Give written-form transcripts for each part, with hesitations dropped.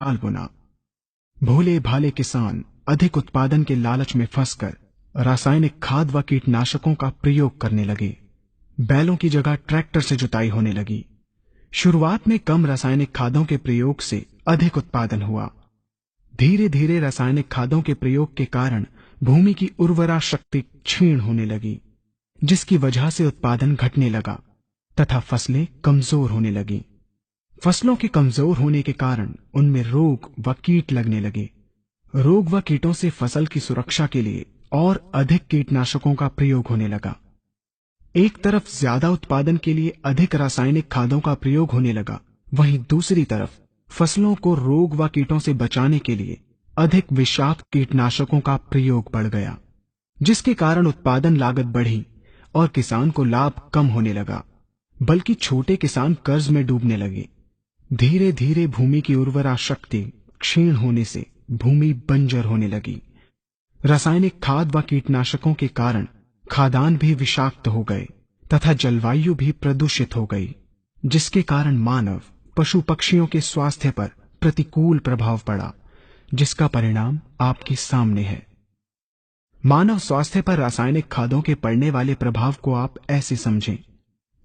दाल बुना। भोले भाले किसान अधिक उत्पादन के लालच में फंसकर रासायनिक खाद व कीटनाशकों का प्रयोग करने लगे। बैलों की जगह ट्रैक्टर से जुताई होने लगी। शुरुआत में कम रासायनिक खादों के प्रयोग से अधिक उत्पादन हुआ। धीरे धीरे रासायनिक खादों के प्रयोग के कारण भूमि की उर्वरा शक्ति क्षीण होने लगी, जिसकी वजह से उत्पादन घटने लगा तथा फसलें कमजोर होने लगी। फसलों के कमजोर होने के कारण उनमें रोग व कीट लगने लगे। रोग व कीटों से फसल की सुरक्षा के लिए और अधिक कीटनाशकों का प्रयोग होने लगा। एक तरफ ज्यादा उत्पादन के लिए अधिक रासायनिक खादों का प्रयोग होने लगा, वहीं दूसरी तरफ फसलों को रोग व कीटों से बचाने के लिए अधिक विषाक्त कीटनाशकों का प्रयोग बढ़ गया, जिसके कारण उत्पादन लागत बढ़ी और किसान को लाभ कम होने लगा, बल्कि छोटे किसान कर्ज में डूबने लगे। धीरे धीरे भूमि की उर्वरा शक्ति क्षीण होने से भूमि बंजर होने लगी। रासायनिक खाद व कीटनाशकों के कारण खाद्यान्न भी विषाक्त हो गए तथा जलवायु भी प्रदूषित हो गई, जिसके कारण मानव पशु पक्षियों के स्वास्थ्य पर प्रतिकूल प्रभाव पड़ा, जिसका परिणाम आपके सामने है। मानव स्वास्थ्य पर रासायनिक खादों के पड़ने वाले प्रभाव को आप ऐसे समझें।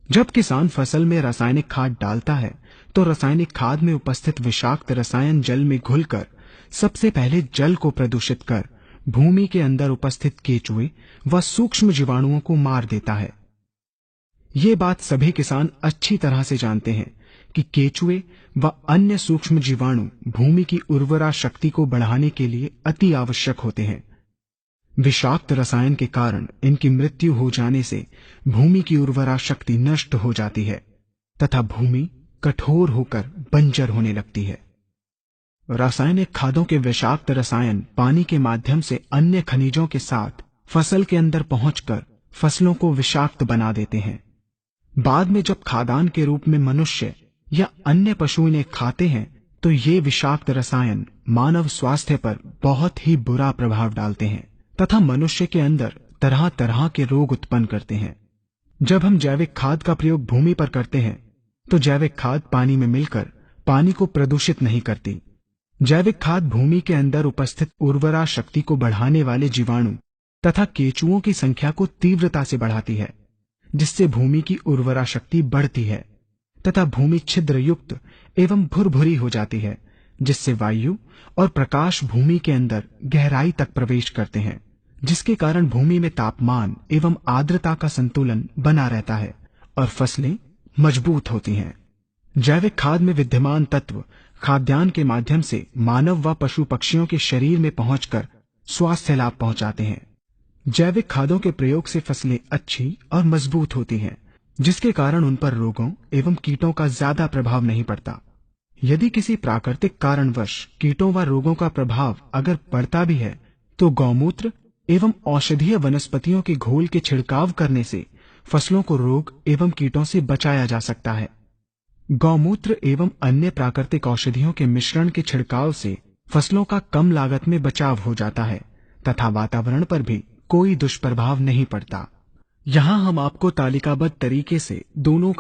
जब किसान फसल में रासायनिक खाद डालता है तो रासायनिक खाद में उपस्थित विषाक्त रसायन जल में घुलकर सबसे पहले जल को प्रदूषित कर भूमि के अंदर उपस्थित केचुए व सूक्ष्म जीवाणुओं को मार देता है। ये बात सभी किसान अच्छी तरह से जानते हैं कि केचुए व अन्य सूक्ष्म जीवाणु भूमि की उर्वरा शक्ति को बढ़ाने के लिए अति आवश्यक होते हैं। विषाक्त रसायन के कारण इनकी मृत्यु हो जाने से भूमि की उर्वरा शक्ति नष्ट हो जाती है तथा भूमि कठोर होकर बंजर होने लगती है। रासायनिक खादों के विषाक्त रसायन पानी के माध्यम से अन्य खनिजों के साथ फसल के अंदर पहुंचकर फसलों को विषाक्त बना देते हैं। बाद में जब खाद्यान्न के रूप में मनुष्य या अन्य पशु इन्हें खाते हैं तो ये विषाक्त रसायन मानव स्वास्थ्य पर बहुत ही बुरा प्रभाव डालते हैं तथा मनुष्य के अंदर तरह तरह के रोग उत्पन्न करते हैं। जब हम जैविक खाद का प्रयोग भूमि पर करते हैं तो जैविक खाद पानी में मिलकर पानी को प्रदूषित नहीं करती। जैविक खाद भूमि के अंदर उपस्थित उर्वरा शक्ति को बढ़ाने वाले जीवाणु तथा केचुओं की संख्या को तीव्रता से बढ़ाती है, जिससे भूमि की उर्वरा शक्ति बढ़ती है तथा भूमि छिद्र युक्त एवं भुरभुरी हो जाती है, जिससे वायु और प्रकाश भूमि के अंदर गहराई तक प्रवेश करते हैं, जिसके कारण भूमि में तापमान एवं आर्द्रता का संतुलन बना रहता है और फसलें मजबूत होती हैं। जैविक खाद में विद्यमान तत्व खाद्यान्न के माध्यम से मानव व पशु पक्षियों के शरीर में पहुंचकर स्वास्थ्य लाभ पहुंचाते हैं। जैविक खादों के प्रयोग से फसलें अच्छी और मजबूत होती हैं, जिसके कारण उन पर रोगों एवं कीटों का ज्यादा प्रभाव नहीं पड़ता। यदि किसी प्राकृतिक कारणवश कीटों व रोगों का प्रभाव अगर पड़ता भी है तो गौमूत्र एवं औषधीय वनस्पतियों के घोल के छिड़काव करने से फसलों को रोग एवं कीटों से बचाया जा सकता है। गौमूत्र एवं अन्य प्राकृतिक औषधियों के मिश्रण के छिड़काव से फसलों का कम लागत में बचाव हो जाता है तथा वातावरण पर भी कोई दुष्प्रभाव नहीं पड़ता। यहाँ हम आपको तालिकाबद्ध तरीके से दोनों